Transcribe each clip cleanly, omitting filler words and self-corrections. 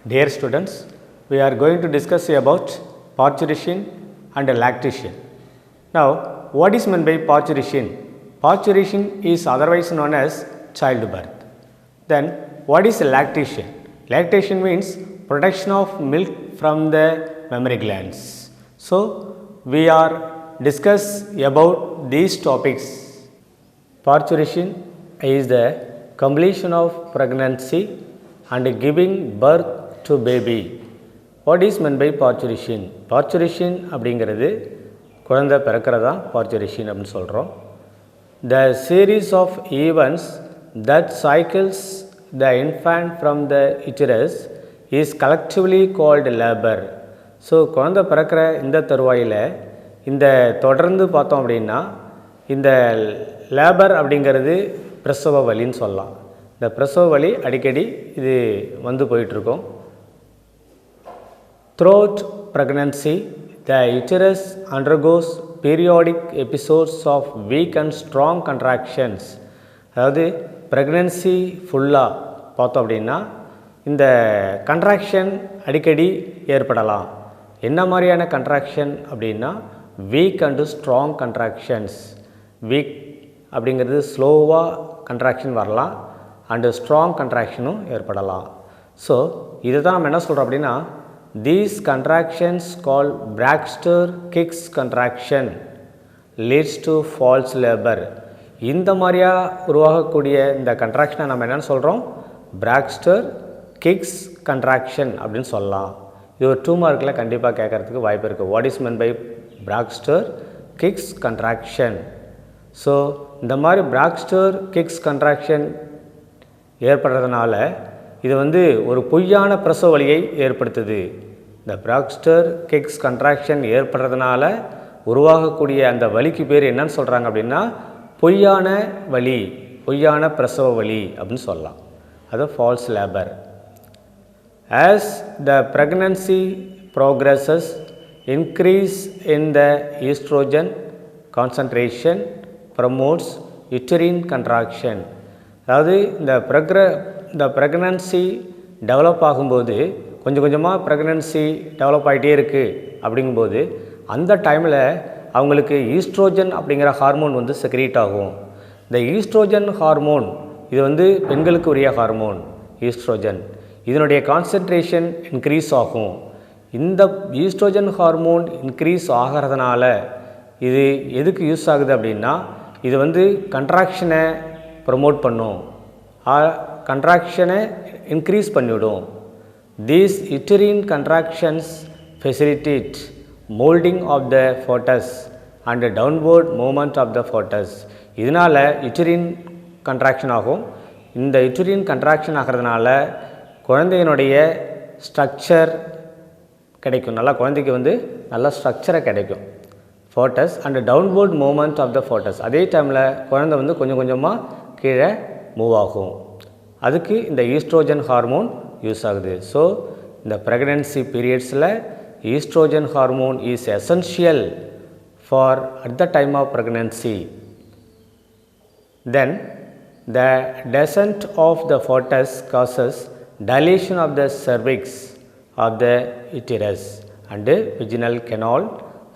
Dear students, we are going to discuss about parturition and lactation. Now, what is meant by parturition? Parturition is otherwise known as childbirth. Then, what is lactation? Lactation means production of milk from the mammary glands. So, we are discuss about these topics. Parturition is the completion of pregnancy and giving birth to baby. What is meant by parturition? Parturition அப்படிங்கிறது குழந்தை பிறக்கிறதா parturition அப்படின்னு சொல்கிறோம். The series of events that cycles the infant from the uterus is collectively called labor. So குழந்தை பிறக்கிற இந்த தருவாயில் இந்த தொடர்ந்து பார்த்தோம் அப்படின்னா இந்த லேபர் அப்படிங்கிறது பிரசவ வலின்னு சொல்லலாம். இந்த பிரசவ வலி அடிக்கடி இது வந்து போயிட்டுருக்கோம். Throughout pregnancy, the uterus undergoes periodic episodes of weak and strong contractions. அதாவது ப்ரெக்னன்சி ஃபுல்லாக பார்த்தோம் அப்படின்னா இந்த கண்ட்ராக்ஷன் அடிக்கடி ஏற்படலாம். என்ன மாதிரியான கண்ட்ராக்ஷன் அப்படின்னா week and strong contractions. Week அப்படிங்கிறது ஸ்லோவாக கண்ட்ராக்ஷன் வரலாம் அண்டு ஸ்ட்ராங் கண்ட்ராக்ஷனும் ஏற்படலாம். ஸோ இதை தான் நம்ம என்ன சொல்கிறோம் அப்படின்னா these contractions called Braxton Hicks contraction leads to false labor. இந்த மாதிரியா உருவாகக்கூடிய இந்த கண்ட்ராக்ஷனை நம்ம என்னென்னு சொல்கிறோம்? Braxton Hicks contraction அப்படின்னு சொல்லலாம். இது ஒரு 2 மார்க்கில் கண்டிப்பாக கேட்குறதுக்கு வாய்ப்பு இருக்குது. What is meant by Braxton Hicks contraction? So இந்த மாதிரி Braxton Hicks contraction ஏற்படுறதுனால இது வந்து ஒரு பொய்யான பிரசவ வலியை ஏற்படுத்துது. இந்த Braxton Hicks contraction ஏற்படுறதுனால உருவாகக்கூடிய அந்த வலிக்கு பேர் என்னன்னு சொல்கிறாங்க அப்படின்னா பொய்யான வலி, பொய்யான பிரசவ வலி அப்படின்னு சொல்லலாம். அது false labour. As the pregnancy progresses, increase in the estrogen concentration promotes uterine contraction. அதாவது இந்த ப்ரெக்னன்சி டெவலப் ஆகும்போது கொஞ்சம் கொஞ்சமாக ப்ரெக்னன்சி டெவலப் ஆகிட்டே இருக்குது. அப்படிங்கும்போது அந்த டைமில் அவங்களுக்கு ஈஸ்ட்ரோஜன் அப்படிங்கிற ஹார்மோன் வந்து செக்ரீட் ஆகும். இந்த ஈஸ்ட்ரோஜன் ஹார்மோன் இது வந்து பெண்களுக்கு உரிய ஹார்மோன் ஈஸ்ட்ரோஜன். இதனுடைய கான்சன்ட்ரேஷன் இன்க்ரீஸ் ஆகும். இந்த ஈஸ்ட்ரோஜன் ஹார்மோன் இன்க்ரீஸ் ஆகிறதுனால இது எதுக்கு யூஸ் ஆகுது அப்படின்னா இது வந்து கண்ட்ராக்ஷனை ப்ரொமோட் பண்ணும், கண்ட்ராக்ஷனை இன்க்ரீஸ் பண்ணிவிடும். These uterine contractions facilitate moulding of the foetus and downward movement of the foetus. இதனால் யூட்டரின் கண்ட்ராக்ஷன் ஆகும். இந்த யூட்டரின் கண்ட்ராக்ஷன் ஆகிறதுனால குழந்தையினுடைய ஸ்ட்ரக்சர் கிடைக்கும். நல்லா குழந்தைக்கு வந்து நல்ல ஸ்ட்ரக்சரை கிடைக்கும். Foetus and downward movement of the foetus. அதே டைமில் குழந்தை வந்து கொஞ்சம் கொஞ்சமாக கீழே மூவ் ஆகும். அதுக்கு இந்த ஈஸ்ட்ரோஜன் ஹார்மோன் யூஸ் ஆகுது. ஸோ இந்த ப்ரெக்னன்சி பீரியட்ஸில் oestrogen hormone is essential for at the time of pregnancy. Then the descent of the foetus causes dilation of the cervix of the uterus and vaginal canal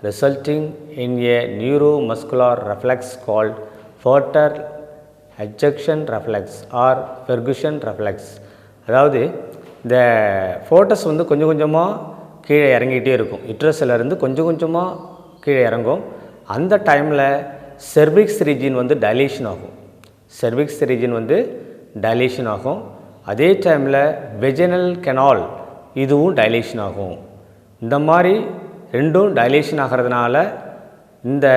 resulting in a neuromuscular reflex called Porter ejection reflex or Ferguson reflex. அதாவது இந்த ஃபோட்டஸ் வந்து கொஞ்சம் கொஞ்சமாக கீழே இறங்கிட்டே இருக்கும். யுட்ரஸில் கொஞ்சம் கொஞ்சமாக கீழே இறங்கும். அந்த டைமில் செர்விக்ஸ் ரீஜியன் வந்து டைலேஷன் ஆகும். செர்விக்ஸ் ரீஜியன் வந்து டைலேஷன் ஆகும். அதே டைமில் வெஜினல் கெனால் இதுவும் டைலேஷன் ஆகும். இந்த மாதிரி ரெண்டும் டைலேஷன் ஆகிறதுனால இந்த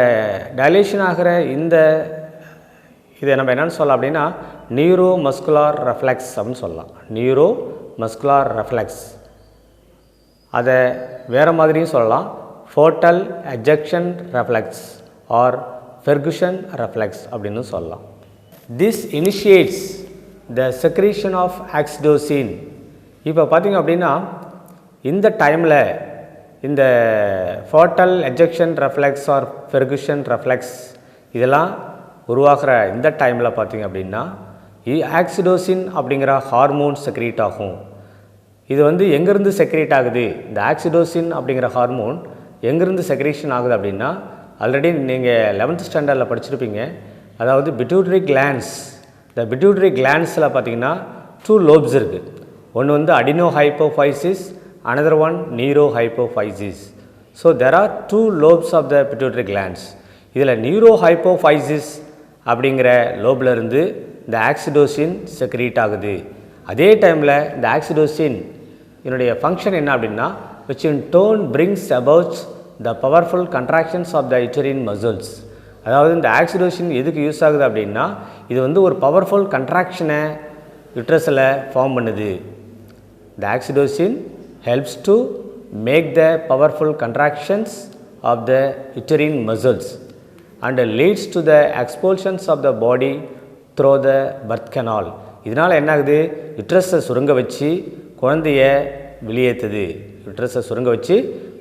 டைலேஷன் ஆகிற இந்த இதை நம்ம என்னென்னு சொல்லலாம் அப்படின்னா நியூரோ மஸ்குலார் ரெஃப்ளெக்ஸ் அப்படின்னு சொல்லலாம். Neuro muscular reflex. அதை வேறு மாதிரியும் சொல்லலாம். Foetal ejection reflex or Ferguson reflex அப்படின்னு சொல்லலாம். This initiates the secretion of oxytocin. இப்போ பார்த்திங்க அப்படின்னா இந்த டைமில் இந்த foetal ejection reflex or Ferguson reflex இதெல்லாம் உருவாகிற இந்த டைமில் பார்த்திங்க அப்படின்னா ஆக்சிடோசின் அப்படிங்கிற ஹார்மோன் செக்ரீட் ஆகும். இது வந்து எங்கேருந்து செக்ரேட் ஆகுது, இந்த ஆக்சிடோசின் அப்படிங்கிற ஹார்மோன் எங்கேருந்து செக்ரேஷன் ஆகுது அப்படின்னா, ஆல்ரெடி நீங்கள் 11th ஸ்டாண்டர்டில் படிச்சிருப்பீங்க. அதாவது பிட்யூட்டரி கிளான்ஸ். இந்த பிட்யூட்டரி கிளான்ஸில் பார்த்தீங்கன்னா 2 லோப்ஸ் இருக்குது. ஒன்று வந்து அடினோ hypophysis, another one neurohypophysis. So there are 2 lobes of the pituitary glands. இதில் neurohypophysis அப்படிங்கிற லோபில் இருந்து இந்த ஆக்சிடோசின் செக்ரீட் ஆகுது. அதே டைமில் இந்த ஆக்சிடோசின் இதனுடைய ஃபங்க்ஷன் என்ன அப்படின்னா, which in turn brings about the powerful contractions of the uterine muscles. அதாவது இந்த ஆக்சிடோசின் எதுக்கு யூஸ் ஆகுது அப்படின்னா, இது வந்து ஒரு பவர்ஃபுல் கண்ட்ராக்ஷனை யுட்ரஸில் ஃபார்ம் பண்ணுது. The oxytocin helps to make the powerful contractions of the uterine muscles and leads to the expulsions of the body through the birth canal. இதனால் என்ன ஆகுது, யுட்ரஸை சுருங்க வச்சு குழந்தைய வெளியேற்றுது. யுட்ரஸை சுருங்க வச்சு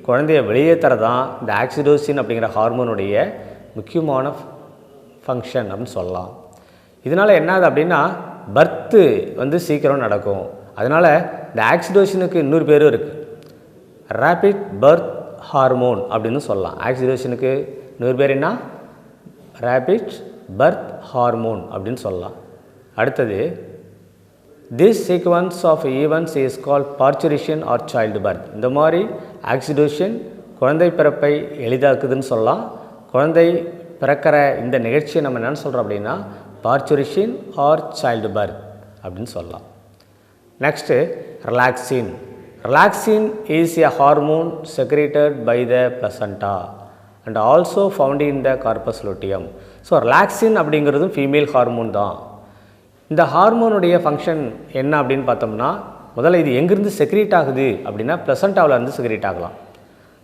குழந்தைய வெளியேற்றுறது தான் இந்த ஆக்சிடோசின் அப்படிங்கிற ஹார்மோனுடைய முக்கியமான ஃபங்க்ஷன் அப்படின்னு சொல்லலாம். இதனால் என்ன ஆகுது அப்படின்னா, பர்த்து வந்து சீக்கிரம் நடக்கும். அதனால் இந்த ஆக்சிடோசினுக்கு இன்னொரு பேரும் இருக்குது, ரேபிட் பர்த் ஹார்மோன் அப்படின்னு சொல்லலாம். ஆக்சிடோசினுக்கு இன்னொரு பேர் என்ன, ரேபிட் பர்த் ஹார்மோன் அப்படின்னு சொல்லலாம். அடுத்தது, this sequence of events is call parturition or childbirth. இந்த மாதிரி ஆக்சிடோசின் குழந்தை பிறப்பை எளிதாக்குதுன்னு சொல்லலாம். குழந்தை பிறக்கிற இந்த நிகழ்ச்சியை நம்ம என்னென்னு சொல்கிறோம் அப்படின்னா, பார்ச்சுரிஷன் ஆர் சைல்டு பர்த் அப்படின்னு சொல்லலாம். Next relaxin. Relaxin is a hormone secreted by the placenta and also found in the corpus luteum. So relaxin அப்படிங்கிறதும் ஃபீமேல் ஹார்மோன் தான். இந்த ஹார்மோனுடைய ஃபங்க்ஷன் என்ன அப்படின்னு பார்த்தோம்னா, முதல்ல இது எங்கேருந்து செக்ரேட் ஆகுது அப்படின்னா, பிளசண்டாவில் இருந்து செக்ரேட் ஆகலாம்.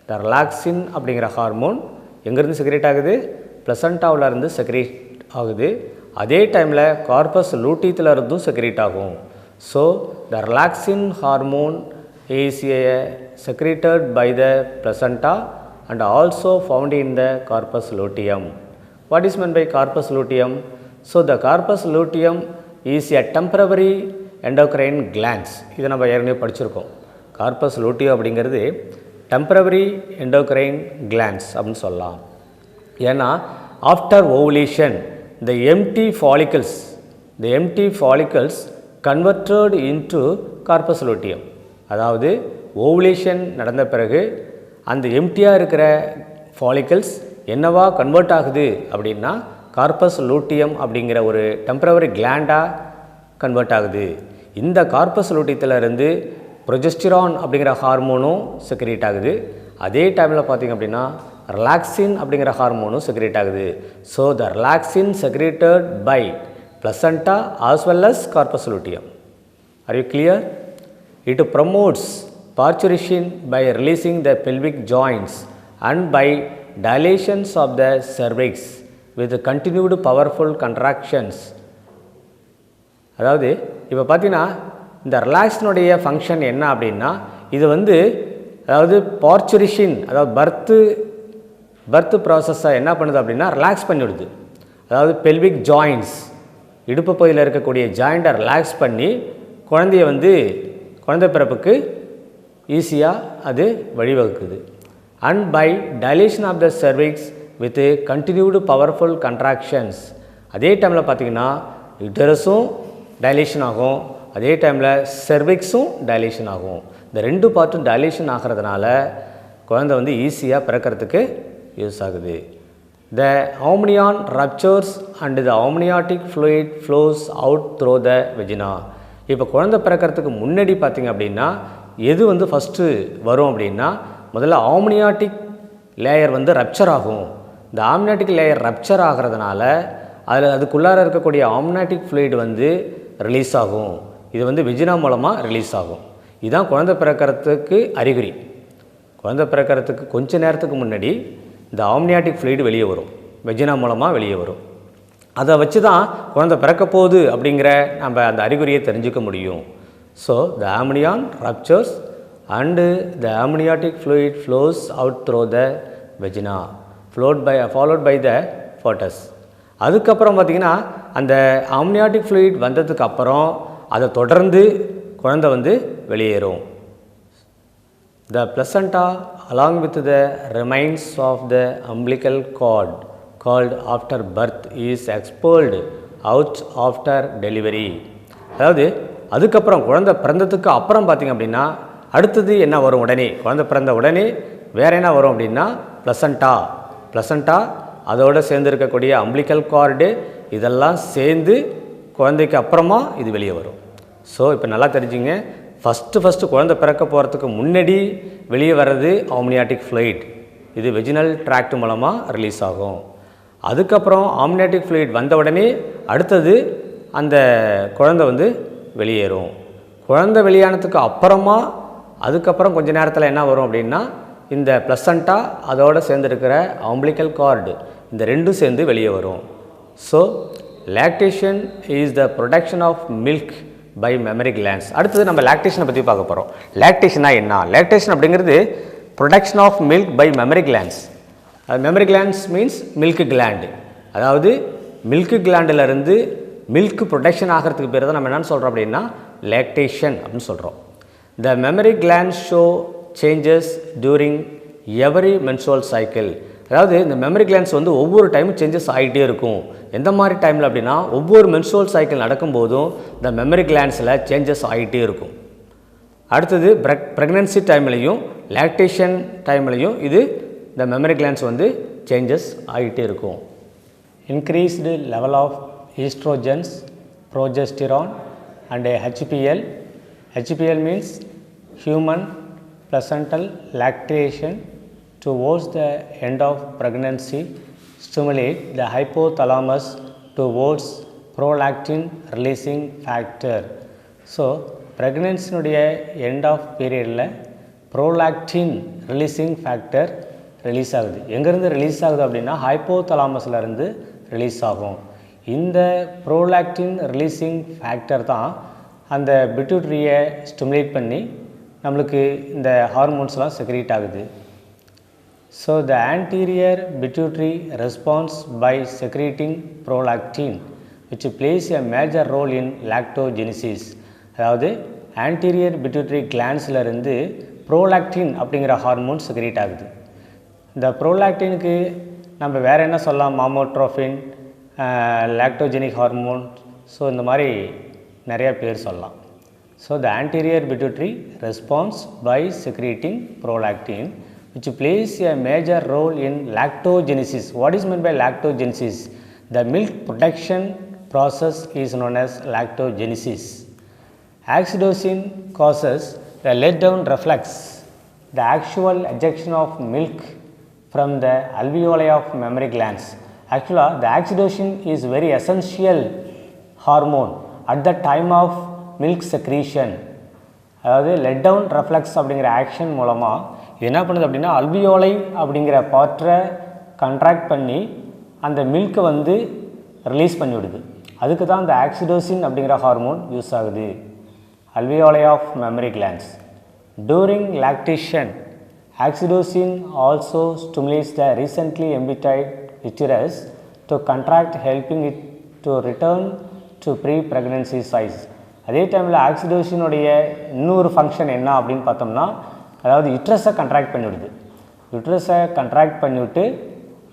இந்த ரிலாக்சின் அப்படிங்கிற ஹார்மோன் எங்கேருந்து செக்ரேட் ஆகுது, பிளசண்டாவில் இருந்து செக்ரேட் ஆகுது. அதே டைமில் கார்பஸ் லூட்டியத்தில் இருந்தும் செக்ரேட் ஆகும். So the relaxin hormone is secreted by the placenta and also found in the corpus luteum. What is meant by corpus luteum? So the corpus luteum is a temporary endocrine glands. இதை நம்ம ஏற்கனவே படிச்சிருக்கோம். Corpus luteum அப்படிங்கிறது temporary endocrine glands அப்படின்னு சொல்லலாம். ஏன்னா after ovulation the empty follicles converted into corpus luteum. அதாவது ovulation நடந்த பிறகு அந்த எம்டியாக இருக்கிற ஃபாலிக்கல்ஸ் என்னவா கன்வெர்ட் ஆகுது அப்படின்னா, கார்பஸ் லூட்டியம் அப்படிங்கிற ஒரு டெம்பரவரி கிளாண்டாக கன்வெர்ட் ஆகுது. இந்த கார்பஸ் லூட்டியத்தில் இருந்து ப்ரொஜெஸ்டிரான் அப்படிங்கிற ஹார்மோனும் செக்ரேட் ஆகுது. அதே டைமில் பார்த்திங்க அப்படின்னா ரிலாக்சின் அப்படிங்கிற ஹார்மோனும் செக்ரேட் ஆகுது. So the relaxin secreted by placenta as well as corpus luteum. Are you clear? It promotes parturition by releasing the pelvic joints and by dilations of the cervix with continued powerful contractions. அதாவது இப்போ பார்த்தீங்கன்னா இந்த ரிலாக்ஸினுடைய function என்ன அப்படின்னா, இது வந்து அதாவது பார்ச்சுரிஷன் அதாவது பர்த்து ப்ராசஸை என்ன பண்ணுது அப்படின்னா ரிலாக்ஸ் பண்ணிவிடுது. அதாவது பெல்விக் ஜாயின்ட்ஸ் இடுப்பு பகுதியில் இருக்கக்கூடிய ஜாயிண்ட்டை ரிலாக்ஸ் பண்ணி குழந்தை பிறப்புக்கு ஈஸியாக அது வழிவகுக்குது. And by dilation of the cervix with continued powerful contractions. அதே டைமில் பார்த்திங்கன்னா யுட்டரஸும் டைலேஷன் ஆகும், அதே டைமில் சர்விக்ஸும் டைலேஷன் ஆகும். இந்த 2 பார்ட்டும் டைலேஷன் ஆகிறதுனால குழந்தை வந்து ஈஸியாக பிறக்கிறதுக்கு யூஸ் ஆகுது. The amnion ruptures and the amniotic fluid flows out through the vagina. இப்போ குழந்தை பிறக்கிறதுக்கு முன்னாடி பார்த்திங்க அப்படின்னா எது வந்து ஃபஸ்ட்டு வரும் அப்படின்னா, முதல்ல ஆம்னியாட்டிக் லேயர் வந்து ரப்சர் ஆகும். இந்த ஆம்னியாட்டிக் லேயர் ரப்சர் ஆகிறதுனால அதுக்குள்ளார இருக்கக்கூடிய ஆம்னியாட்டிக் ஃப்ளூயிட் வந்து ரிலீஸ் ஆகும். இது வந்து வெஜினா மூலமாக ரிலீஸ் ஆகும். இதுதான் குழந்தை பிறக்கிறதுக்கு அறிகுறி. குழந்தை பிறக்கிறதுக்கு கொஞ்ச நேரத்துக்கு முன்னாடி இந்த ஆம்னியாட்டிக் ஃப்ளூயிட் வெளியே வரும், வெஜினா மூலமாக வெளியே வரும். அதை வச்சு தான் குழந்தை பிறக்க போகுது அப்படிங்கிற நம்ம அந்த அறிகுறியை தெரிஞ்சுக்க முடியும். So the amnion ruptures and the amniotic fluid flows out through the vagina followed by the foetus. அதுக்கப்புறம் பார்த்திங்கன்னா அந்த ஆம்னியாட்டிக் ஃப்ளூயிட் வந்ததுக்கு அப்புறம் அதை தொடர்ந்து குழந்தை வந்து வெளியேறும். The placenta along with the remains of the umbilical cord called after birth is expelled out after delivery. அதாவது அதுக்கப்புறம் குழந்தை பிறந்ததுக்கு அப்புறம் பார்த்திங்க அப்படின்னா அடுத்தது என்ன வரும்? உடனே குழந்தை பிறந்த உடனே வேறு என்ன வரும் அப்படின்னா ப்ளசண்டா அதோடு சேர்ந்து இருக்கக்கூடிய அம்பிளிக்கல் கார்டு இதெல்லாம் சேர்ந்து குழந்தைக்கு அப்புறமா இது வெளியே வரும். ஸோ இப்போ நல்லா தெரிஞ்சுங்க, ஃபஸ்ட்டு குழந்தை பிறக்க போகிறதுக்கு முன்னாடி வெளியே வர்றது ஆம்னியாட்டிக் ஃப்ளூயிட். இது வெஜினல் ட்ராக்ட் மூலமாக ரிலீஸ் ஆகும். அதுக்கப்புறம் ஆம்னியாட்டிக் ஃப்ளூயிட் வந்த உடனே அடுத்தது அந்த குழந்தை வெளியேறும். குழந்தை வெளியானதுக்கு அப்புறமா அதுக்கப்புறம் கொஞ்ச நேரத்தில் என்ன வரும் அப்படின்னா இந்த ப்ளசண்டா அதோடு சேர்ந்துருக்கிற ஆம்பிளிக்கல் கார்டு இந்த ரெண்டும் சேர்ந்து வெளியே வரும். So lactation is the production of milk by mammary glands. அடுத்தது நம்ம லாக்டேஷனை பற்றி பார்க்க போகிறோம். லாக்டேஷனா என்ன? லாக்டேஷன் அப்படிங்கிறது production of milk by mammary glands. Mammary glands means milk gland. அதாவது மில்க் கிளாண்டிலிருந்து மில்க் ப்ரொடக்ஷன் ஆகிறதுக்கு பேர் தான் நம்ம என்னென்னு சொல்கிறோம் அப்படின்னா லாக்டேஷன் அப்படின்னு சொல்கிறோம். த memory glands show changes during every menstrual cycle. அதாவது இந்த மெமரி கிளாண்ட்ஸ் ஒவ்வொரு டைமும் சேஞ்சஸ் ஆகிட்டே இருக்கும். எந்த மாதிரி டைமில் அப்படின்னா ஒவ்வொரு மென்சுரல் சைக்கிள் நடக்கும்போதும் இந்த மெமரி கிளாண்ட்ஸில் சேஞ்சஸ் ஆகிட்டே இருக்கும். அடுத்தது ப்ரெக்னன்சி டைம்லையும் லாக்டேஷன் டைம்லையும் இது இந்த மெமரி கிளாண்ட்ஸ் சேஞ்சஸ் ஆகிட்டே இருக்கும். Increased level of oestrogens, progesterone and HPL. HPL means human placental lactation towards the end of pregnancy stimulate the hypothalamus towards prolactin releasing factor. So pregnancy end of period prolactin releasing factor release ஆகுது. எங்கேருந்து release ஆகுது அப்படின்னா ஹைப்போதலாமஸ்லேருந்து release ஆகும். இந்த prolactin releasing factor தான் அந்த பிட்யூட்ரியை stimulate பண்ணி நம்மளுக்கு இந்த ஹார்மோன்ஸ்லாம் செக்ரீட் ஆகுது. So the anterior pituitary response by secreting prolactin which plays a major role in lactogenesis. அதாவது ஆன்டீரியர் பிட்யூட்ரி கிளான்ஸ்லேருந்து ப்ரோலாக்டின் அப்படிங்கிற ஹார்மோன் செக்ரீட் ஆகுது. இந்த ப்ரோலாக்டினுக்கு நம்ம வேறு என்ன சொல்லலாம்? மாமோட்ரோஃபின், லாக்டோஜெனிக் ஹார்மோன், ஸோ இந்த மாதிரி நிறையா பேர் சொல்லலாம். So the anterior pituitary response by secreting prolactin which plays a major role in lactogenesis. What is meant by lactogenesis? The milk production process is known as lactogenesis. Oxytocin causes a letdown reflex, the actual ejection of milk from the alveoli of mammary glands. Actually, the oxytocin is very essential hormone at the time of milk secretion. அதாவது let down reflex அப்படிங்கிற action மூலமாக இது என்ன பண்ணுது அப்படின்னா alveoli அப்படிங்கிற பாற்றை contract பண்ணி அந்த மில்கை ரிலீஸ் பண்ணிவிடுது. அதுக்கு தான் இந்த ஆக்சிடோசின் அப்படிங்கிற ஹார்மோன் யூஸ் ஆகுது. Alveoli of mammary glands. During lactation oxytocin also stimulates the recently emptied uterus to contract helping it to return to pre pregnancy size. அதே டைமில் ஆக்சிடோசினுடைய இன்னொரு ஃபங்க்ஷன் என்ன அப்படின்னு பார்த்தோம்னா அதாவது யுட்ரஸை கண்ட்ராக்ட் பண்ணிவிடுது. யுட்ரஸை கண்ட்ராக்ட் பண்ணிவிட்டு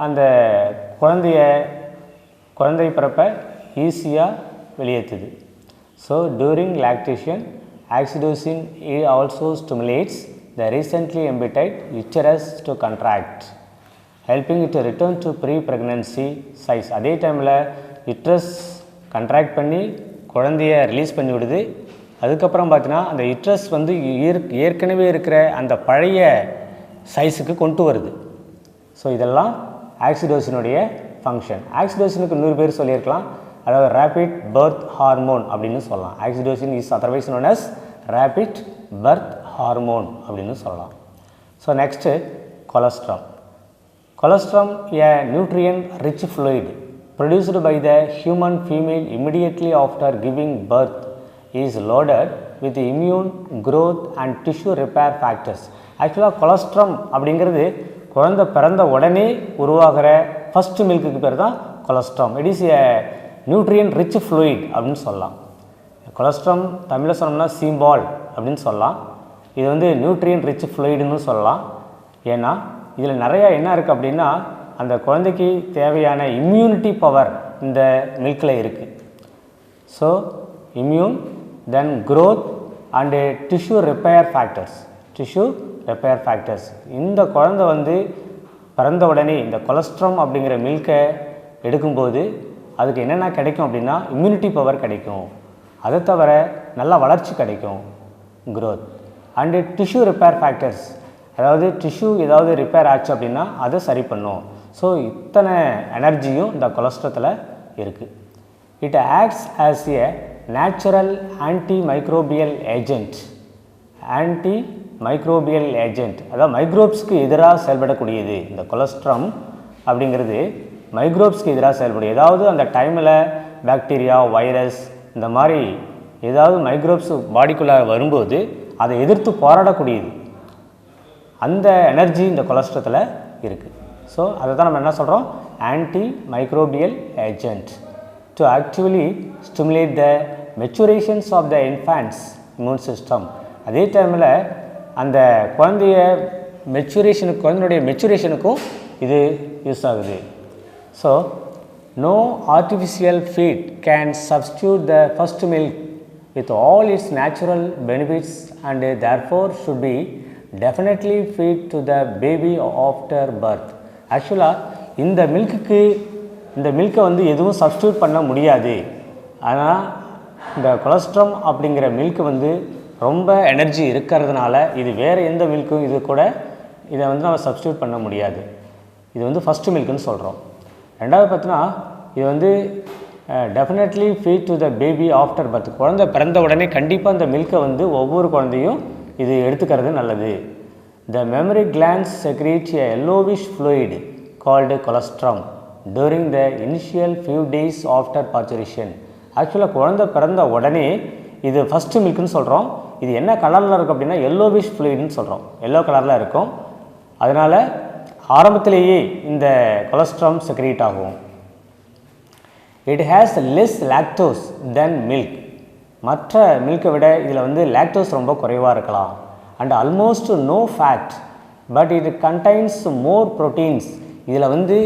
அந்த குழந்தை பிறப்பை ஈஸியாக வெளியேற்றுது. So during lactation oxytocin also stimulates the recently emptied uterus to contract helping it return to pre pregnancy size. அதே டைமில் யுட்ரஸ் கண்ட்ராக்ட் பண்ணி குழந்தைய ரிலீஸ் பண்ணி விடுது. அதுக்கப்புறம் பார்த்தீங்கன்னா அந்த யுட்ரஸ் ஏற்கனவே இருக்கிற அந்த பழைய சைஸுக்கு கொண்டு வருது. ஸோ இதெல்லாம் ஆக்சிடோசினுடைய ஃபங்க்ஷன். ஆக்சிடோசினுக்கு இன்னொரு பேர் சொல்லியிருக்கலாம், அதாவது ரேபிட் பர்த் ஹார்மோன் அப்படின்னு சொல்லலாம். Oxytocin is otherwise known as rapid birth hormone அப்படின்னு சொல்லலாம். So next colostrum. Colostrum a nutrient rich fluid produced by the human female immediately after giving birth is loaded with immune growth and tissue repair factors. ஆக்சுவலாக colostrum அப்படிங்கிறது குழந்தை பிறந்த உடனே உருவாகிற first மில்க்குக்கு பேர் தான் colostrum. It is a nutrient rich fluid அப்படின்னு சொல்லலாம். கொலஸ்ட்ரம் தமிழில் சொன்னோம்னா சீம்பால் அப்படின்னு சொல்லலாம். இது வந்து நியூட்ரியன் ரிச் ஃப்ளூயிடுன்னு சொல்லலாம். ஏன்னா இதில் நிறையா என்ன இருக்குது அப்படின்னா அந்த குழந்தைக்கு தேவையான இம்யூனிட்டி பவர் இந்த மில்கில் இருக்குது. So immune, then growth and tissue repair factors. இந்த குழந்தை வந்து பிறந்த உடனே இந்த கொலஸ்ட்ரம் அப்படிங்கிற மில்கை எடுக்கும்போது அதுக்கு என்னென்ன கிடைக்கும் அப்படின்னா இம்யூனிட்டி பவர் கிடைக்கும், அதை தவிர நல்ல வளர்ச்சி கிடைக்கும், growth and tissue repair factors, அதாவது டிஷ்யூ ஏதாவது ரிப்பேர் ஆச்சு அப்படின்னா அதை சரி பண்ணும். ஸோ இத்தனை எனர்ஜியும் இந்த கொலஸ்ட்ரத்தில் இருக்குது. It acts as a natural antimicrobial agent. அதாவது மைக்ரோப்ஸ்க்கு எதிராக செயல்படக்கூடியது. இந்த கொலஸ்ட்ரம் அப்படிங்கிறது மைக்ரோப்ஸ்க்கு எதிராக செயல்படும். ஏதாவது அந்த டைமில் பாக்டீரியா, வைரஸ் இந்த மாதிரி ஏதாவது மைக்ரோப்ஸ் பாடிக்குள்ளே வரும்போது அதை எதிர்த்து போராடக்கூடியது. அந்த எனர்ஜி இந்த கொலஸ்ட்ரத்தில் இருக்குது. ஸோ அதை தான் நம்ம என்ன சொல்கிறோம், antimicrobial agent to actively stimulate the maturations of the infant's immune system. அதே டைமில் அந்த குழந்தையுடைய மெச்சுரேஷனுக்கும் இது யூஸ் ஆகுது. So no artificial feed can substitute the first milk with all its natural benefits and therefore should be definitely feed to the baby after birth. ஆக்சுவலாக இந்த மில்கை வந்து எதுவும் சப்ஸ்டியூட் பண்ண முடியாது. ஆனால் இந்த கொலஸ்ட்ரம் அப்படிங்கிற மில்க் வந்து ரொம்ப எனர்ஜி இருக்கிறதுனால இது வேறு எந்த மில்க்கும் இதை வந்து நம்ம சப்ஸ்டியூட் பண்ண முடியாது. இது வந்து ஃபஸ்ட்டு மில்க்குன்னு சொல்கிறோம். ரெண்டாவது பார்த்தீங்கன்னா இது வந்து definitely feed to the baby after birth. குழந்தை பிறந்த உடனே கண்டிப்பாக இந்த மில்கை வந்து ஒவ்வொரு குழந்தையும் இது எடுத்துக்கிறது நல்லது. The mammary glands secrete a yellowish fluid called colostrum during the initial few days after parturition. ஆக்சுவலாக குழந்தை பிறந்த உடனே இது ஃபஸ்ட்டு மில்க்குன்னு சொல்கிறோம். இது என்ன கலரில் இருக்கும் அப்படின்னா yellowish fluidன்னு சொல்கிறோம். எல்லோ கலரில் இருக்கும். அதனால் ஆரம்பத்திலேயே இந்த கொலஸ்ட்ரம் செக்ரீட் ஆகும். It has less lactose than milk. மற்ற மில்கை விட இதில் வந்து லாக்டோஸ் ரொம்ப குறைவாக இருக்கலாம். And almost no fat but it contains more proteins. இதில் வந்து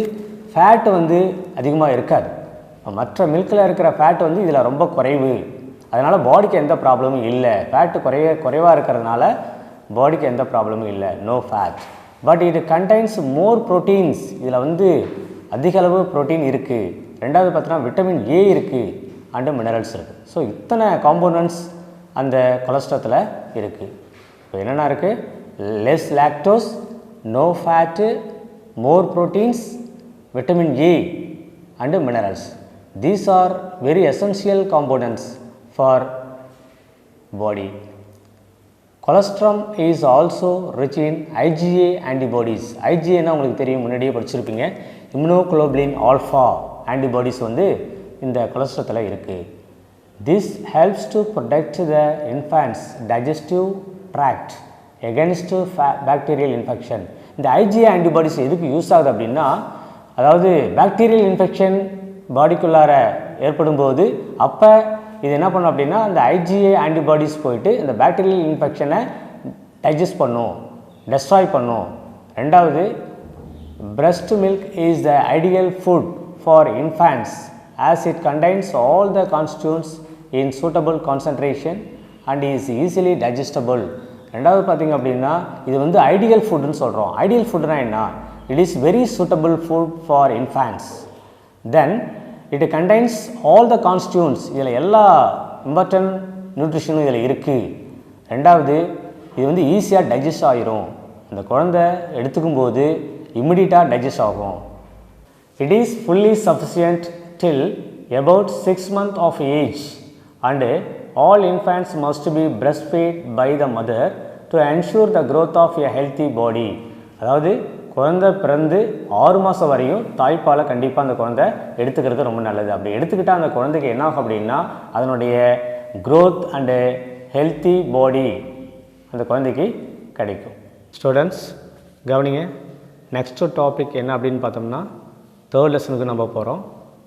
ஃபேட் வந்து அதிகமாக இருக்காது. மற்ற மில்கில் இருக்கிற ஃபேட் வந்து இதில் ரொம்ப குறைவு. அதனால் பாடிக்கு எந்த ப்ராப்ளமும் இல்லை. ஃபேட்டு குறைவாக இருக்கிறதுனால பாடிக்கு எந்த ப்ராப்ளமும் இல்லை, no fat. But it contains more proteins. இதில் வந்து அதிக அளவு ப்ரோட்டீன் இருக்குது. ரெண்டாவது பார்த்தோன்னா விட்டமின் ஏ இருக்குது அண்டு மினரல்ஸ் இருக்குது. ஸோ இத்தனை காம்போனன்ட்ஸ் அந்த கொலஸ்ட்ரத்தில் இருக்குது. இப்போ என்னென்ன இருக்குது, less lactose, no fat, more proteins, vitamin A and minerals. These are very essential components for body. Colostrum is also rich in IgA antibodies. ஐஜிஏன்னா உங்களுக்கு தெரியும், முன்னாடியே படிச்சிருப்பீங்க. இம்யூனோகுளோபுலின் ஆல்ஃபா ஆன்டிபாடிஸ் வந்து இந்த கொலஸ்ட்ரத்தில் இருக்குது. This helps to protect the infant's digestive tract against bacterial infection. இந்த ஐஜிஏ ஆன்டிபாடிஸ் எதுக்கு யூஸ் ஆகுது அப்படின்னா, அதாவது பாக்டீரியல் இன்ஃபெக்ஷன் பாடிக்குள்ளார ஏற்படும் போது அப்போ இது என்ன பண்ணும் அப்படின்னா அந்த ஐஜிஏ ஆன்டிபாடிஸ் போயிட்டு இந்த பாக்டீரியல் இன்ஃபெக்ஷனை டைஜஸ்ட் பண்ணும், டெஸ்ட்ராய் பண்ணும். ரெண்டாவது, breast milk is the ideal food for infants as it contains all the constituents in suitable concentration and is easily digestible. ரெண்டாவது பார்த்திங்க அப்படின்னா இது வந்து ஐடியல் ஃபுட்டுன்னு சொல்கிறோம். ஐடியல் ஃபுட்னா என்ன, it is very suitable food for infants. Then it contains all the constituents. இதில் எல்லா இம்பார்ட்டன்ட் நியூட்ரிஷனும் இதில் இருக்குது. ரெண்டாவது, இது வந்து ஈஸியாக டைஜஸ்ட் ஆகிரும். அந்த குழந்தை எடுத்துக்கும் போது இம்மிடியட்டாக டைஜஸ்ட் ஆகும். It is fully sufficient till about 6 months of age and all infants must be breastfed by the mother to ensure the growth of a healthy body. அதாவது குழந்தை பிறந்து 6 மாதம் வரையும் தாய்ப்பாலை கண்டிப்பாக அந்த குழந்தை எடுத்துக்கிறது ரொம்ப நல்லது. அப்படி எடுத்துக்கிட்டால் அந்த குழந்தைக்கு என்ன ஆகும் அப்படின்னா அதனுடைய growth and healthy body அந்த குழந்தைக்கு கிடைக்கும். ஸ்டூடெண்ட்ஸ் கவனிங்க, நெக்ஸ்ட் டாபிக் என்ன அப்படின்னு பார்த்தோம்னா தேர்ட் லெசனுக்கு நம்ம போகிறோம்.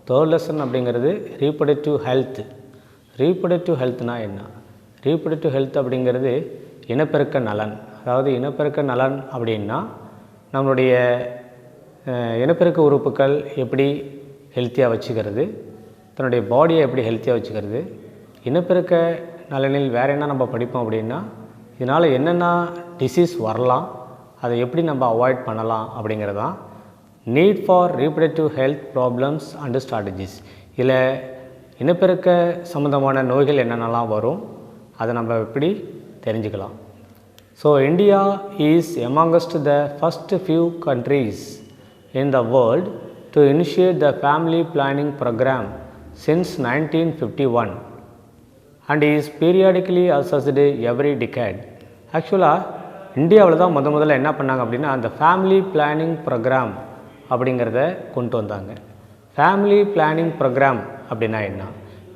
தேர்ட் லெசன் அப்படிங்கிறது ரீப்ரொடக்டிவ் ஹெல்த். ரீப்ரொடக்டிவ் ஹெல்த்னா என்ன? ரீப்ரொடக்டிவ் ஹெல்த் அப்படிங்கிறது இனப்பெருக்க நலன். அதாவது இனப்பெருக்க நலன் அப்படின்னா நம்மளுடைய இனப்பெருக்க உறுப்புகள் எப்படி ஹெல்த்தியாக வச்சுக்கிறது, தன்னுடைய பாடியை எப்படி ஹெல்த்தியாக வச்சுக்கிறது. இனப்பெருக்க நலனில் வேறு என்ன நம்ம படிப்போம் அப்படின்னா, இதனால் என்னென்ன டிசீஸ் வரலாம், அதை எப்படி நம்ம அவாய்ட் பண்ணலாம் அப்படிங்கிறது தான். Need for reproductive health problems and strategies. இதில் இனப்பெருக்க சம்மந்தமான நோய்கள் என்னென்னலாம் வரும், அதை நம்ம எப்படி தெரிஞ்சுக்கலாம். So India is amongst the first few countries in the world to initiate the family planning program since 1951 and is periodically assessed every decade. ஆக்சுவலாக இந்தியாவில் தான் முதல்ல என்ன பண்ணாங்க அப்படின்னா, அந்த ஃபேமிலி பிளானிங் ப்ரோக்ராம் அப்படிங்கிறத கொண்டு வந்தாங்க. ஃபேமிலி பிளானிங் ப்ரோக்ராம் அப்படின்னா என்ன?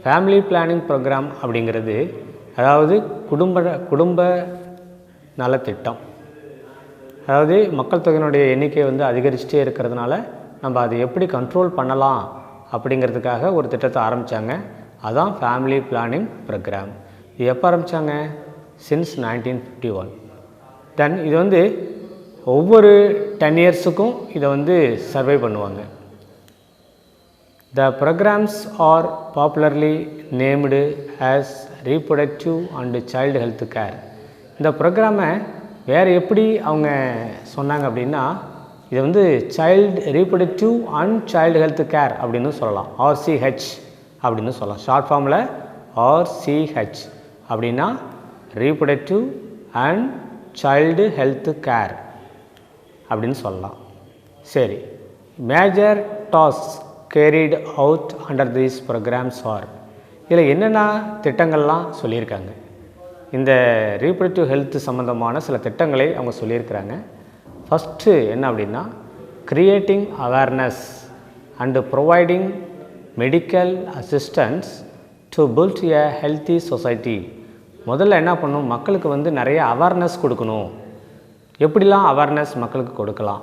ஃபேமிலி பிளானிங் ப்ரோக்ராம் அப்படிங்கிறது அதாவது குடும்ப நலத்திட்டம். அதாவது மக்கள் தொகையினுடைய எண்ணிக்கை அதிகரிச்சுட்டே இருக்கிறதுனால நம்ம அதை எப்படி கண்ட்ரோல் பண்ணலாம் அப்படிங்கிறதுக்காக ஒரு திட்டத்தை ஆரம்பித்தாங்க. அதுதான் ஃபேமிலி பிளானிங் ப்ரோக்ராம். இது எப்போ ஆரம்பித்தாங்க? சின்ஸ் 1951. தென் இது ஒவ்வொரு 10 இயர்ஸுக்கும் இதை சர்வே பண்ணுவாங்க. The programs are popularly named as reproductive and child health care. இந்த ப்ரோக்ராமை வேறு எப்படி அவங்க சொன்னாங்க அப்படின்னா, இதை child reproductive and child health care அப்படின்னு சொல்லலாம். RCH அப்படின்னு சொல்லலாம். ஷார்ட் ஃபார்மில் RCH அப்படின்னா reproductive and child health care அப்படின்னு சொல்லலாம். சரி, major task carried out under these programmes are. இதில் என்னென்ன திட்டங்கள்லாம் சொல்லியிருக்காங்க, இந்த ரீப்ரொடக்டிவ் ஹெல்த் சம்மந்தமான சில திட்டங்களை அவங்க சொல்லியிருக்கிறாங்க. ஃபஸ்ட்டு என்ன அப்படின்னா, creating awareness and providing medical assistance to build a healthy society. முதல்ல என்ன பண்ணணும், மக்களுக்கு நிறைய அவேர்னஸ் கொடுக்கணும். எப்படிலாம் அவேர்னஸ் மக்களுக்கு கொடுக்கலாம்?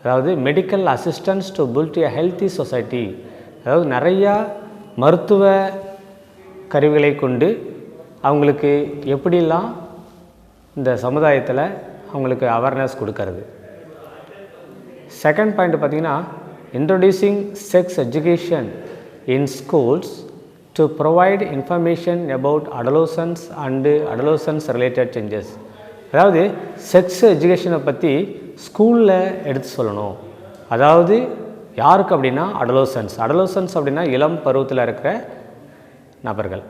அதாவது medical assistance to build a healthy society. அதாவது நிறையா மருத்துவ கருவிகளை கொண்டு அவங்களுக்கு எப்படிலாம் இந்த சமுதாயத்தில் அவங்களுக்கு அவேர்னஸ் கொடுக்கறது. செகண்ட் பாயிண்ட் பார்த்திங்கன்னா, introducing sex education in schools to provide information about adolescence and adolescence related changes. அதாவது செக்ஸ் எஜுகேஷனை பற்றி ஸ்கூலில் எடுத்து சொல்லணும். அதாவது யாருக்கு அப்படின்னா அடலோசன்ஸ் அப்படின்னா இளம் பருவத்தில் இருக்கிற நபர்கள்,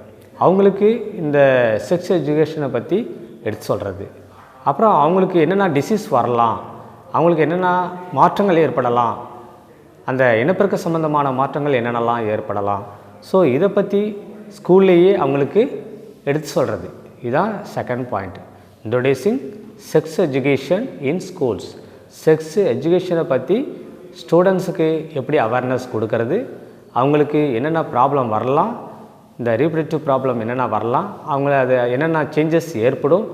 அவங்களுக்கு இந்த செக்ஸ் எஜுகேஷனை பற்றி எடுத்து சொல்கிறது. அப்புறம் அவங்களுக்கு என்னென்ன டிசீஸ் வரலாம், அவங்களுக்கு என்னென்ன மாற்றங்கள் ஏற்படலாம், அந்த இனப்பெருக்க சம்பந்தமான மாற்றங்கள் என்னென்னலாம் ஏற்படலாம். ஸோ இதை பற்றி ஸ்கூல்லேயே அவங்களுக்கு எடுத்து சொல்கிறது. இதுதான் second point, introducing sex education in schools. Sex எஜுகேஷனை பற்றி ஸ்டூடெண்ட்ஸுக்கு எப்படி அவேர்னஸ் கொடுக்கறது, அவங்களுக்கு என்னென்ன ப்ராப்ளம் வரலாம், இந்த ரீப்ரடக்டிவ் ப்ராப்ளம் என்னென்ன வரலாம், அவங்கள அது என்னென்ன சேஞ்சஸ் ஏற்படும்,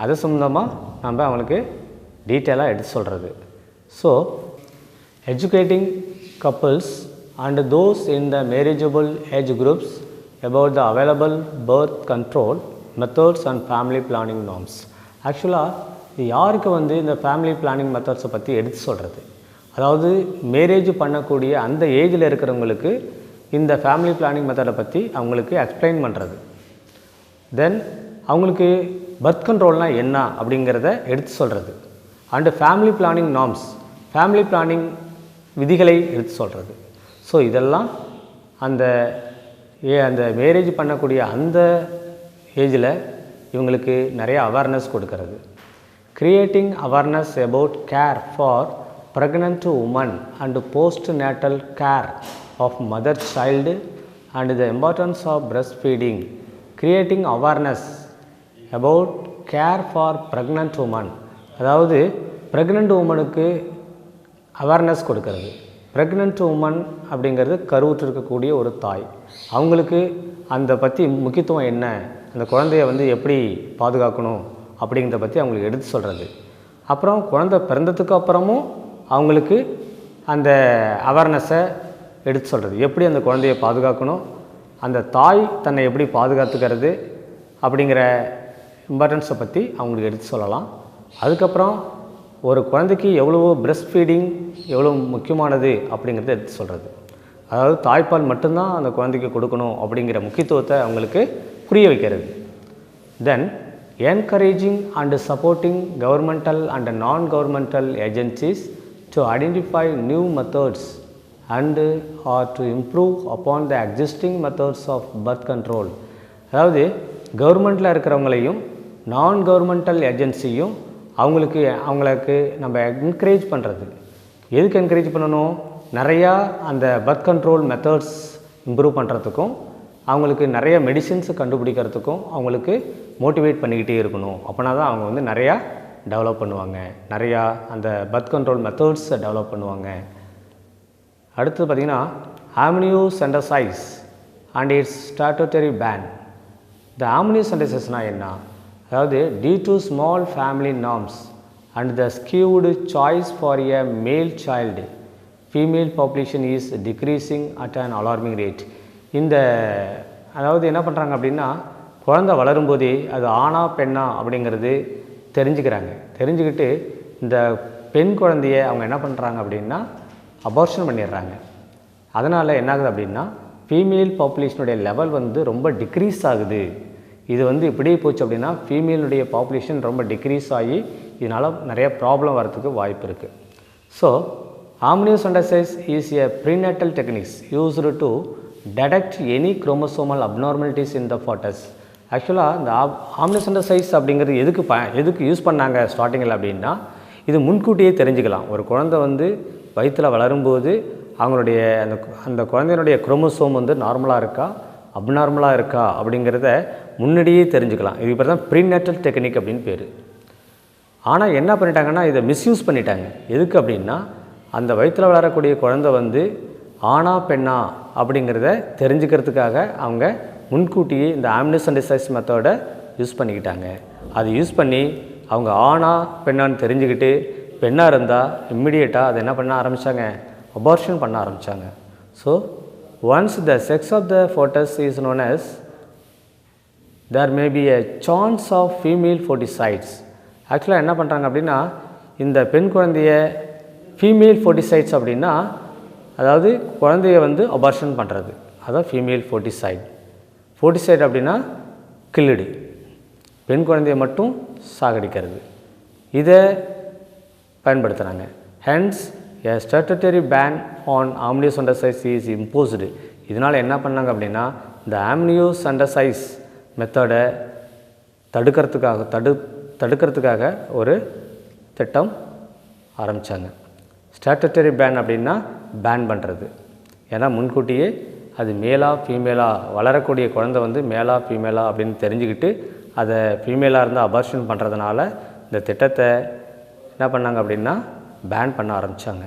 அது சம்மந்தமாக நம்ம அவங்களுக்கு டீட்டெயிலாக எடுத்து சொல்கிறது. So educating couples and those in the marriageable age groups about the available birth control methods and family planning norms. ஆக்சுவலாக இது யாருக்கு இந்த ஃபேமிலி பிளானிங் மெத்தட்ஸை பற்றி எடுத்து சொல்கிறது, அதாவது மேரேஜ் பண்ணக்கூடிய அந்த ஏஜில் இருக்கிறவங்களுக்கு இந்த ஃபேமிலி பிளானிங் மெத்தடை பற்றி அவங்களுக்கு எக்ஸ்பிளைன் பண்ணுறது. தென் அவங்களுக்கு பர்த் கண்ட்ரோல்னால் என்ன அப்படிங்கிறத எடுத்து சொல்கிறது. And family planning norms, family planning விதிகளை எடுத்து சொல்கிறது. ஸோ இதெல்லாம் அந்த மேரேஜ் பண்ணக்கூடிய அந்த ஏஜில் இவங்களுக்கு நிறைய அவேர்னஸ் கொடுக்கறது. Creating awareness about care for pregnant women and post natal care of mother child and the importance of breastfeeding. Creating awareness about care for pregnant woman. அதாவது pregnant womanக்கு அவேர்னஸ் கொடுக்கறது. pregnant woman அப்படிங்கிறது கருவுற்று இருக்கக்கூடிய ஒரு தாய், அவங்களுக்கு அந்த பற்றி முக்கியத்துவம் என்ன, அந்த குழந்தைய எப்படி பாதுகாக்கணும் அப்படிங்கிறத பற்றி அவங்களுக்கு எடுத்து சொல்கிறது. அப்புறம் குழந்தை பிறந்ததுக்கு அப்புறமும் அவங்களுக்கு அந்த அவேர்னஸை எடுத்து சொல்கிறது. எப்படி அந்த குழந்தையை பாதுகாக்கணும், அந்த தாய் தன்னை எப்படி பாதுகாத்துக்கிறது அப்படிங்கிற இம்பார்ட்டன்ஸை பற்றி அவங்களுக்கு எடுத்து சொல்லலாம். அதுக்கப்புறம் ஒரு குழந்தைக்கு எவ்வளவோ பிரஸ்ட் ஃபீடிங் எவ்வளோ முக்கியமானது அப்படிங்கிறத எடுத்து சொல்கிறது. அதாவது தாய்ப்பால் மட்டும்தான் அந்த குழந்தைக்கு கொடுக்கணும் அப்படிங்கிற முக்கியத்துவத்தை அவங்களுக்கு புரிய வைக்கிறது. தென் encouraging and supporting governmental and non-governmental agencies to identify new methods and or to improve upon the existing methods of birth control. அதாவது கவர்மெண்ட்டில் இருக்கிறவங்களையும் நான் கவர்மெண்டல் ஏஜென்சியும் அவங்களுக்கு நம்ம என்கரேஜ் பண்ணுறது. எதுக்கு என்கரேஜ் பண்ணணும்? நிறையா அந்த பர்த் கண்ட்ரோல் மெத்தட்ஸ் இம்ப்ரூவ் பண்ணுறதுக்கும் அவங்களுக்கு நிறைய மெடிசின்ஸ் கண்டுபிடிக்கிறதுக்கும் அவங்களுக்கு மோட்டிவேட் பண்ணிக்கிட்டே இருக்கணும். அப்படின்னா தான் அவங்க வந்து நிறையா டெவலப் பண்ணுவாங்க, நிறையா அந்த பர்த் கண்ட்ரோல் மெத்தட்ஸை டெவலப் பண்ணுவாங்க. அடுத்தது பார்த்திங்கன்னா amniocentesis and its statutory ban. இந்த ஆம்னியோசென்டசைஸ்னால் என்ன? அதாவது due to small family norms and the skewed choice for a male child female population is decreasing at an alarming rate. இந்த அதாவது என்ன பண்ணுறாங்க அப்படின்னா, குழந்தை வளரும்போதே அது ஆணா பெண்ணா அப்படிங்கிறது தெரிஞ்சுக்கிட்டு இந்த பெண் குழந்தைய அவங்க என்ன பண்ணுறாங்க அப்படின்னா அபார்ஷன் பண்ணிடுறாங்க. அதனால் என்னாகுது அப்படின்னா ஃபீமேல் பாப்புலேஷனுடைய லெவல் வந்து ரொம்ப டிக்ரீஸ் ஆகுது. இது வந்து இப்படியே போச்சு அப்படின்னா ஃபீமேலுடைய பாப்புலேஷன் ரொம்ப டிக்ரீஸ் ஆகி இதனால் நிறைய ப்ராப்ளம் வரதுக்கு வாய்ப்பு இருக்குது. So amniocentesis is a prenatal techniques used to detect any chromosomal abnormalities in the fetus. ஆக்சுவலாக இந்த ஆம்னியோசென்டசைஸ் அப்படிங்கிறது எதுக்கு யூஸ் பண்ணாங்க ஸ்டார்டிங்கில் அப்படின்னா, இது முன்கூட்டியே தெரிஞ்சுக்கலாம். ஒரு குழந்தை வந்து வயிற்றில் வளரும்போது அவங்களுடைய அந்த குழந்தையினுடைய குரோமோசோம் வந்து நார்மலாக இருக்கா அப்நார்மலாக இருக்கா அப்படிங்கிறத முன்னாடியே தெரிஞ்சுக்கலாம். இது இப்போ தான் ப்ரீநேட்டல் டெக்னிக் அப்படின்னு பேர். ஆனால் என்ன பண்ணிட்டாங்கன்னா இதை மிஸ்யூஸ் பண்ணிட்டாங்க. எதுக்கு அப்படின்னா, அந்த வயிற்றில் வளரக்கூடிய குழந்தை வந்து ஆணா பெண்ணா அப்படிங்கிறத தெரிஞ்சுக்கிறதுக்காக அவங்க முன்கூட்டியே இந்த ஆம்னியோசென்டசைஸ் மெத்தடை யூஸ் பண்ணிக்கிட்டாங்க. அது யூஸ் பண்ணி அவங்க ஆணா பெண்ணான்னு தெரிஞ்சுக்கிட்டு பெண்ணாக இருந்தால் இம்மிடியேட்டாக அதை என்ன பண்ண ஆரம்பித்தாங்க? அபார்ஷன் பண்ண ஆரம்பித்தாங்க. So once the sex of the foetus is known as there may be a chance of female foeticides. ஆக்சுவலாக என்ன பண்ணுறாங்க அப்படின்னா, இந்த பெண் குழந்தைய ஃபீமேல் ஃபோர்டிசைட்ஸ் அப்படின்னா அதாவது குழந்தைய வந்து அபார்ஷன் பண்ணுறது, அதான் ஃபீமேல் ஃபோர்டிசைட் அப்படின்னா கில்லுடு, பெண் குழந்தைய மட்டும் சாகடிக்கிறது. இதை பயன்படுத்துகிறாங்க. Hence a statutory ban on amniocentesis is imposed. இதனால் என்ன பண்ணாங்க அப்படின்னா, இந்த ஆம்னியோசென்டசைஸ் மெத்தடை தடுக்கிறதுக்காக ஒரு திட்டம் ஆரம்பித்தாங்க. ஸ்டாட்டுட்டரி பேன் அப்படின்னா பேன் பண்ணுறது. ஏன்னா முன்கூட்டியே அது மேலா ஃபீமேலா, வளரக்கூடிய குழந்தை வந்து மேலா ஃபீமேலா அப்படின்னு தெரிஞ்சுக்கிட்டு அதை ஃபீமேலாக இருந்தால் அபார்ஷன் பண்ணுறதுனால இந்த திட்டத்தை என்ன பண்ணாங்க அப்படின்னா பேன் பண்ண ஆரம்பித்தாங்க.